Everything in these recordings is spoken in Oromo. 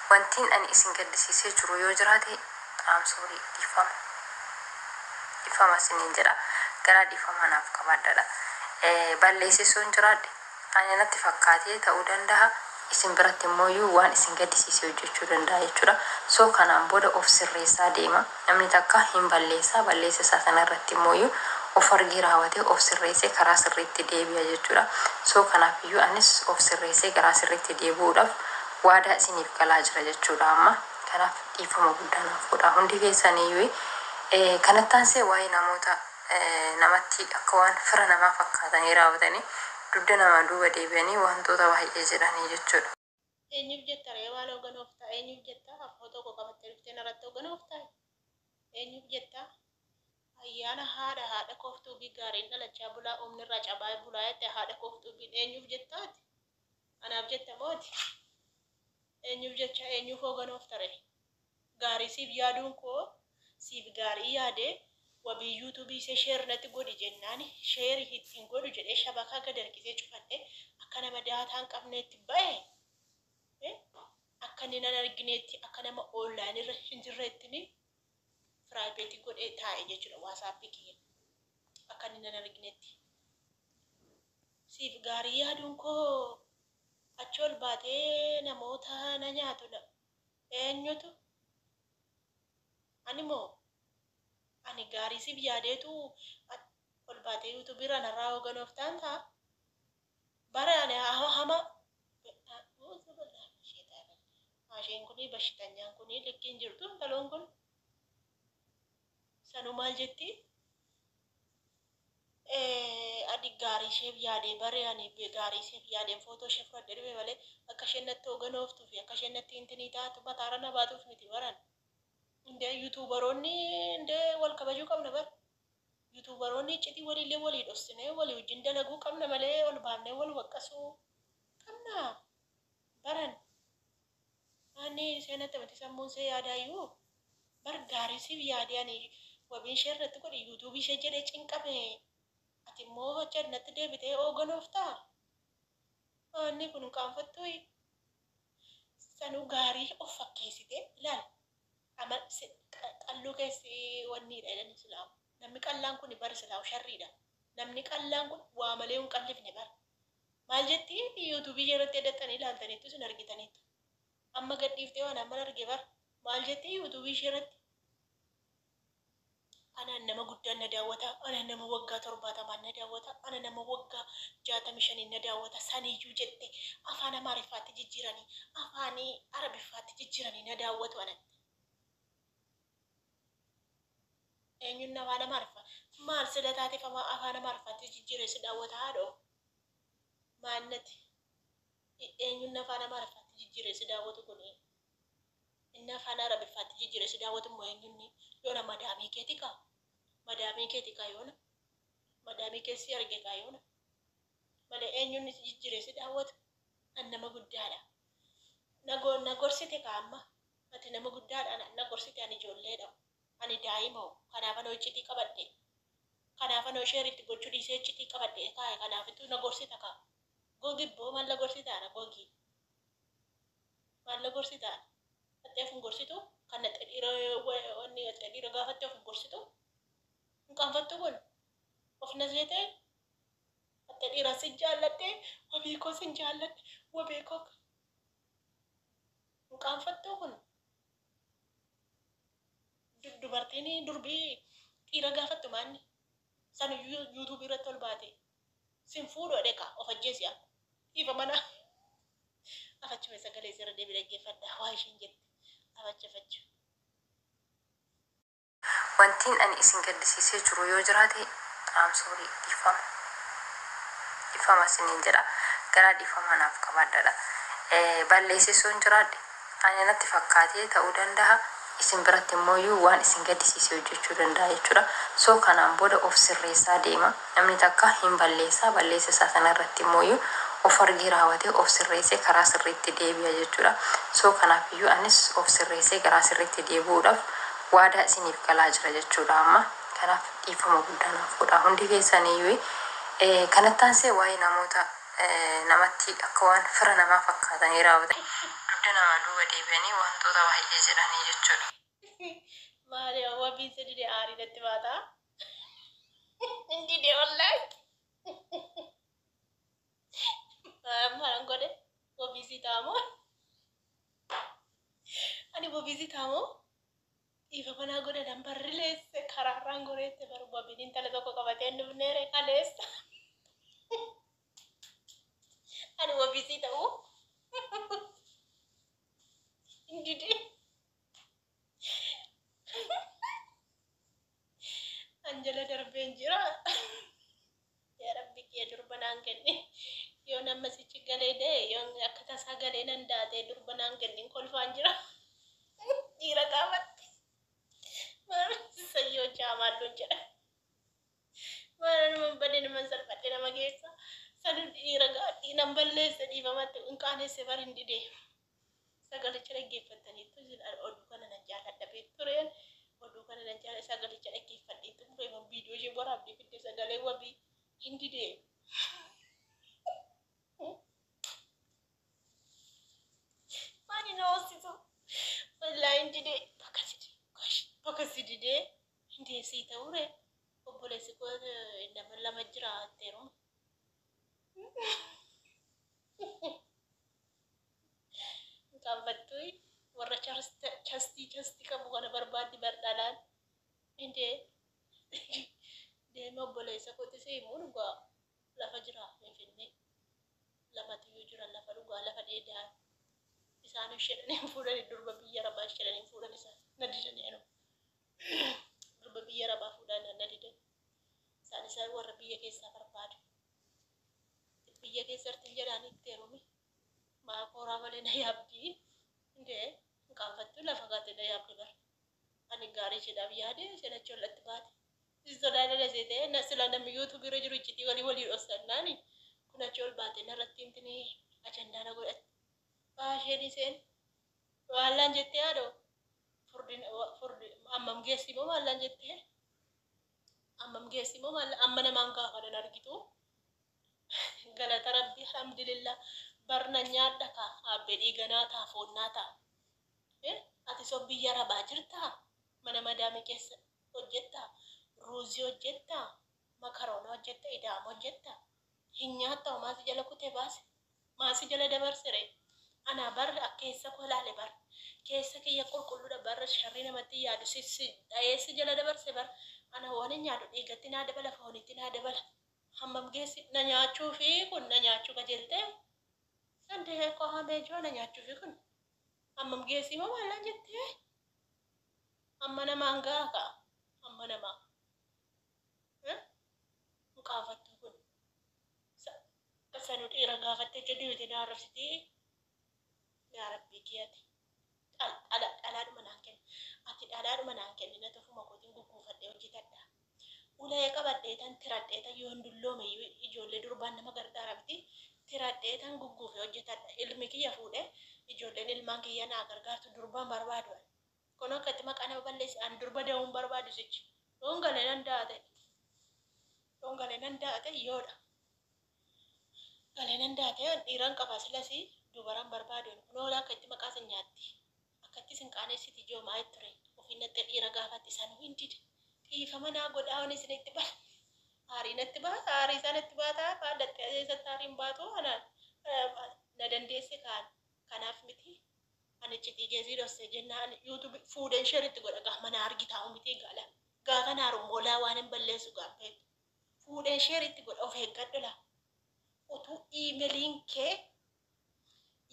Wantiin ani isin gaddisiisee jiru yoo jiraate sorry dhiifama isiniin jedha. Garaa dhiifamaa naaf qabaadha. Balleessisuun jiraadhe ani natti fakkaatee ta'uu danda'a. Isin biratti immoo waan isin gaddisiisee hojjechuu danda'a jechuudha. So kanaan booda of sirreessaa deema. Namni takka hin balleessisaa sanarratti immoo of argee raawwatee of sirreessee karaa sirriitti deebi'a jechuudha. So kanaafiyyuu anis of sirreessee karaa sirriitti deebi'uudhaaf waadaa isiniif galaa jira jechuudha amma. Kanaaf dhiifama guddaa naaf godhaa hundi keessaniyyuu. Kanattaansee waa'ee namoota namatti akka waan fira namaa fakkaatanii raawwatanii dugda namaa duuba deebi'anii wantoota baay'ee jedhanii jechuudha. Eenyuuf jetta reebaa looganoof ta'a eenyuuf jetta afoo tokko qabattee dhuftee narratti hooganoof ta'a eenyuuf jetta ayyaana haadha kooftuu bi gaariin dhalachaa bulaa umnirraa cabaa bulaa jette haadha kooftuu bi eenyuuf jettaati anaaf jetta mooti eenyuuf jecha eenyuuf hooganoof tare gaarii siif yaaduun koo siif gaarii yaadee wabii yuutuubii ishee sheer natti godhi jennaani sheer ittiin godhu jedhee shabakaa gad harkisee cufadhe akka nama daataan qabneetti ba'e akka inni nan argineetti akka nama online irra hin jirreetti firaayiveetii godhee taa'e jechuudha waasaappii kiyya akka inni nan argineetti siif gaarii yaaduun koo achi ol baatee namoota na nyaatudha eenyutu ani moo ani gaarii siif yaadeetu ol baatee yuutuubii irra narraa hooganoof ta'an ta'a bara ani hama isheen kuni bashitanyaan kuni likkiin jirtu taloon kun sanuu maal jetti adi gaarii isheef yaadee bare ani gaarii isheef yaadeen footoo ishee fudhadhee dhufe malee akka isheen natti hooganooftuu fi akka isheen natti intinii taatu mataara na baatuuf miti baran inde yuutuubaroonni inde wal kabajuu qabna bar yuutuubaroonni iccitii waliillee walii dhossine walii wajjin dalaguu qabna malee ol baafnee wal waqqasuu qabna baran ani seenatti mati sammuun see yaadaayyuu bar gaarii siif yaadee ani wabiin ishee irratti godhi yuutuubii ishee jedhee cinqame ati immoo hojjaa natti deebitee hooganoof ta'a ani kun qaanfattuu sanuu gaarii of fakkeessite ilaal ama qalluu keessi wanniidha jedhanii silaamu namni qallaan kun bar silaamu sharriidha namni qallaan kun waa malee hin qallifne bar maal jetti yuutuubii irratti edattanii ilaaltaniittu isin argitaniittu amma gadhiiftee waan amma arge bar maal jetti yuutuubii irratti ana nama guddaan na daawwata ana nama waggaa 70 na daawwata ana nama waggaa 65 na daawwata saniyyuu jette afaan amaarifaatti jijjiiranii afaan arabifaatti jijjiiranii na daawwatu anatti eenyuun nama amaarifaa maal sida taatiif afaan amaarifaatti jijjiiree si daawwata haadhoo maannati eenyuun afaan amaarifaatti jijjiiree si daawwatu kun inni afaan arabifaatti jijjiiree si daawwatu immoo eenyuun yoona madaamii keetii kaa yoona madaamii keessi arge kaa yoona malee eenyuun jijjiiree si daawwatu an nama guddaadha na gorsite kaa amma ati nama guddaadha na gorsite ani ijoolleedha ani daa'ima kanaaf anoo iccitii qabadhe kanaaf anoo sheeritti gochuu dhiisee iccitii qabadhe kaa'e kanaafitu na gorsita kaa gogibboo maal la gorsitaana gogi maal la gorsitaana atteef hin gorsitu kan na xedhiira wanni xedhiira gaafattee of hin gorsitu hin qaanfattu kun of naseete xedhiira sin jaalladhe wabeekoo sin jaalladhe wabeekoo hin qaanfattu kun dubartiin durbii dhiira gaafattu maanni san yuutuubii irratti ol baate sin fuudhoo dheqa of ajjeesi akka ifa mana afachume sagalee sirra deebii dhaggeeffadha waa ishiin jette afachafachu Wantiin ani isin gaddisiisee jiru yoo jiraate sorry dhiifama isiniin jedha. Garaa dhiifamaa naaf qabaadha. Balleessisuun jiraadhe ani natti fakkaatee ta'uu danda'a. Isin biratti immoo waan isin gaddisiisee hojjechuu danda'a jechuudha. So kanaan booda of sirreessaa deema. Namni takka hin balleessisaa sanarratti immoo of argee raawwatee of sirreessee karaa sirriitti deebi'a jechuudha. So kanaafiyyuu anis of sirreessee karaa sirriitti deebi'uudhaaf waadaa isiniif galaa jira jechuudha amma. Kanaaf dhiifama guddaa naaf godhaa hundi keessaniyyuu. Kanattaansee waa'ee namoota namatti akka waan fira namaa fakkaatanii raawwatan guddina duuba deebi'anii wantoota baay'ee jedhanii jechuudha. Maali wabii sedide aari natti baata. Indi de wallahi. Malan godhe wabii sitaamo. Ani wabii sitaamo. Ifa mana godhe nambarri leesse karaarraan goreette baru wabiin intala tokko qabatee dhufneere kaleessa. Ani wabii sitaa'u. Indi de. Anjala darbeen jira. Yaa Rabbi kee durbanaan kenne. Yoo nama sichi galee dee yoo akka tasaa galee nan daatee durbanaan kennin kolfaan jira. Dhiira qabatte. Maal sayyoo jaamaalluun jedha. Maal nama badee nama salphate nama keessa. Sanu dhiira gaadhii nan balleessa dhiifamatti hin qaaneesse bar hin didee. Sagalicha dhaggeeffataniitu oduu kana nan jaalladha beektureen. Oduu kana nan jaalladha sagalicha dhaggeeffadheetu ture viidiyoo ishee waraabdee fidde sagalee wabii hin didee. Mani na hoosisu. Wallahi hin didee. Bakka si didee hin deessii ta'ure obboleessi koo nama lama jiraatteeru. Qabattu warra chastii qabu kana barbaaddi bardhalaan. Inde deema obboleessa kooti seemuun dhugaa lafa jira finfinnee lamatu jira lafa dhugaa lafa dheedaa isaan shedhanii fuudhanii durba biyya rabaa shedhanii fuudhan isaan na didanii anu durba biyya rabaa fuudhan na didan isaan warra biyya keessaa barbaadu biyya keessatti jedhanii teerumi maa kooraa malee na yaabdii inde qaanfattu lafa gaate na yaabdi bar ani gaarii jedhaaf yaade sedachoo latti baate sodaana lesete na sila namni YouTube irra jiru itti walii dhossannaani kun achi ol baate narratti intini ajandaana godhate baasheen iseen wallaan jettee yaadoo furdi ammam geessimoo wallaan jettee ammam geessimoo amma namaan gaafadan argitu galata rabbi alhamdulillah barna nyaadha ka abbe dhiiganaa taa foonnaa taa ati so biyya rabaa jirtaa mana madaame keessa hojjettaa ruuzii hojjettaa makaroona hojjetta idaama hojjetta hin nyaattawu maasi jala kutee baase maasi jala dabarsire anaa barri akkeessa koo laale bar keessa kiyya qulqulluudha barra sharrii namatti yaadu dhayeessi jala dabarse bar ana waan nyaadhu dhiigatti naa dabala foonitti naa dabala hammam geessi na nyaachuu fi kun na nyaachuu qajeeltee sandee koo hamee joo na nyaachuu fi kun hammam geessi moo maalaan jettee amma namaan gaaka amma namaa mukaafatu kun sanu dhiira gaafattee jedhuuti na arrabsitii yaa rabbii kiyati dhalaadhuma naan kenni ati dhalaadhuma naan kenni na tofuma kootiin gugguufadhee hojjetadha ulee qabadheetan tiradheetan yoon dulloome ijoollee durbaan nama gargaaramti tiradheetan gugguufe hojjetadha ilmi kiyya fuudhe ijoolleen ilmaan kiyya naa gargaartu durbaan barbaadu kun akkatti maqaa nama balleessi an durba da'uun barbaadu sichi dhongalee nan daate yoodha galee nan daate dhiiran qaba silasi dubaraan barbaadu kunoola akkatti maqaa sin nyaatti akkatti sin qaaneessiti joomaa ture ofiinatti dhiira gaafatti isaan hindide dhiifama naa godhaawwan isinitti bala aarii natti baata aarii isaanitti baata faadhatte adeessatti aariin baatu na dandeesse kanaaf miti ani citii geessii dhosse jennaan YouTube fuudheen sheritti godha gaamana argitaa'u miti gaafa naaruun moolaa waan hin balleessu gaafeetu fuudheen sheritti godha of eeggadhu utuu iimeeliin kee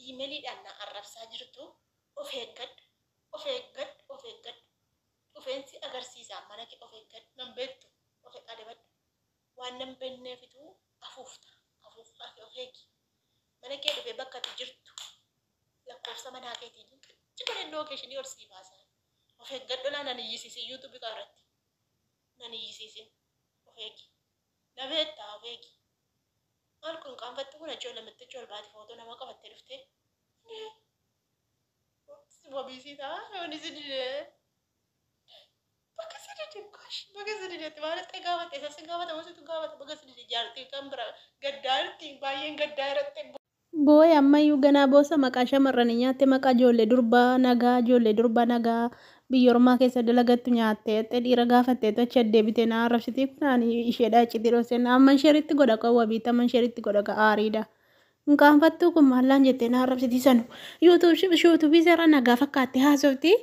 iimeeliidhaan na arrabsaa jirtu of eeggadhu dhufeensi agarsiisaa mana kee of eeggadhu nan beektu of eeggadhu waan nan benneefitu afuuftaa kee of eegi mana kee dhufee bakka ati jirtu lakkoofsa manaa keetiin cigoleen lookeeshinii horsii baasaa of eeggadhu laa nan iyyisiisin YouTube irratti nan iyyisiisin of eegi na beektaa of eegi maal kun qaanfattu kun achoo lamatti achoo baate footoo nama qabattee dhuftee wabiisii ta'a yoon isi didee bakka sidideetti maalitti gaafate, isa si gaafate, masitu gaafate bakka sididee jaartii kan bira gaddaa irratti baay'een gaddaa irratti Booy ammayyuu ganaa boosa maqaa shamarranii nyaatte maqaa ijoollee durbaa nagaa biyya ormaa keessa dalagattu nyaatte dhiira gaafatte achi addeebite na arrabsitii kunaan isheedhaa iccitii dhooseen amman sheritti godha qawwa biitta amman sheritti godha aariidha. Hinkaanfattuu kun maallaan jettee na arrabsitii sanu yuutuubii seera nagaa fakkaatte haasoftii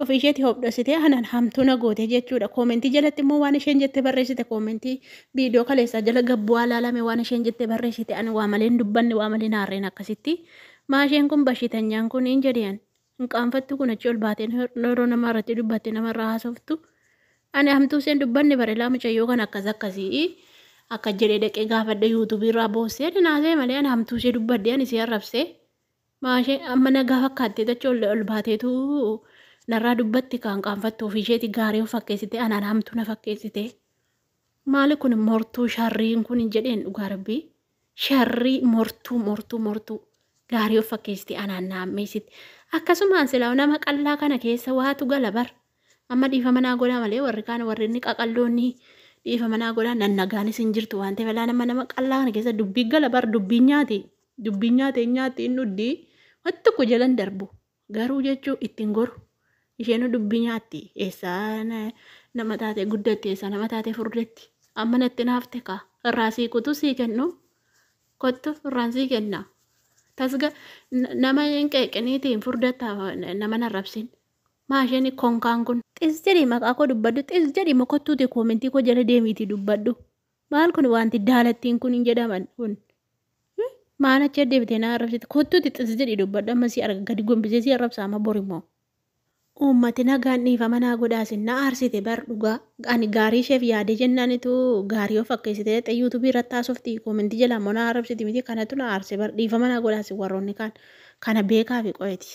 ofii isheetii hobdhositee anan hamtuu na goote jechuudha. Koomentii jalatti immoo waan isheen jette barreessite koomentii viidiyoo kaleessaa jala gabbu'aa laalame waan isheen jette barreessite ani waa malee hin dubbanne waa malee naarreen akkasitti maasheen kun bashitanyaan kun hin jedheen hinqaanfattu kun achi ol baateen yeroo nama irratti dubbatte namarraa haasoftu ani hamtuu isheen dubbanne bareedaa mucayyoo kan akkasii akka jedhee dhaqee gaafadhe yuutuubii irraa boossee naasee malee ani hamtuu ishee dubbadde ani si arrabsee maasheen amma nagaa fakkaattee achi ol baateetu narraa dubbatti kan qaanfattu ofii isheeti gaarii of fakkeessite anaan hamtuu na fakkeessite maali kun mortuu sharriin kun hin jedheen dhugaa rabbii sharrii mortuu gaarii of fakkeessite anaan naammeessite akkasumaan silaa nama qallaa kana keessa waatu gala bar amma dhiifama naa godhaa malee warri kaan warri inni qaqalloonni dhiifama naa godhaa nannagaanis hin jirtu waan ta'eef nama qallaa kana keessa dubbii gala bar dubbii nyaate hin nuddii wanti tokko jalan darbu garuu jechuu ittiin goru. Isheen dubbii nyaatti eessaa nama taate guddatte eessaa nama taate furdetti amma natti naafte kaa irraa sii kutu sii kennu kottu irraan sii kenna tasga nama hin qeeqaniitiin furdatta nama narrabsin maasheen konkaan kun xis jedhii maqaa koo dubbadhu xis jedhii mokottuuti koomentii koo jala deemiitii dubbadhu maal kun wanti daalattiin kun hin jedhaman kun maal achi deebitee na arrabsite kottuuti xis jedhii dubbadhu amma sii arga gadi gombisee sii arrabsaa amma borimoo. Uummati nagaan dhiifama naa godhaasin na aarsite bar dhugaa ani gaarii isheef yaade jennaanitu gaarii of fakkeessite yuutuubii irratti haasofti koomentii jalaa immoo na arrabsiti miti kanatu na aarse bar dhiifama naa godhaasin warroonni kaan kana beekaa fi qo'eeti.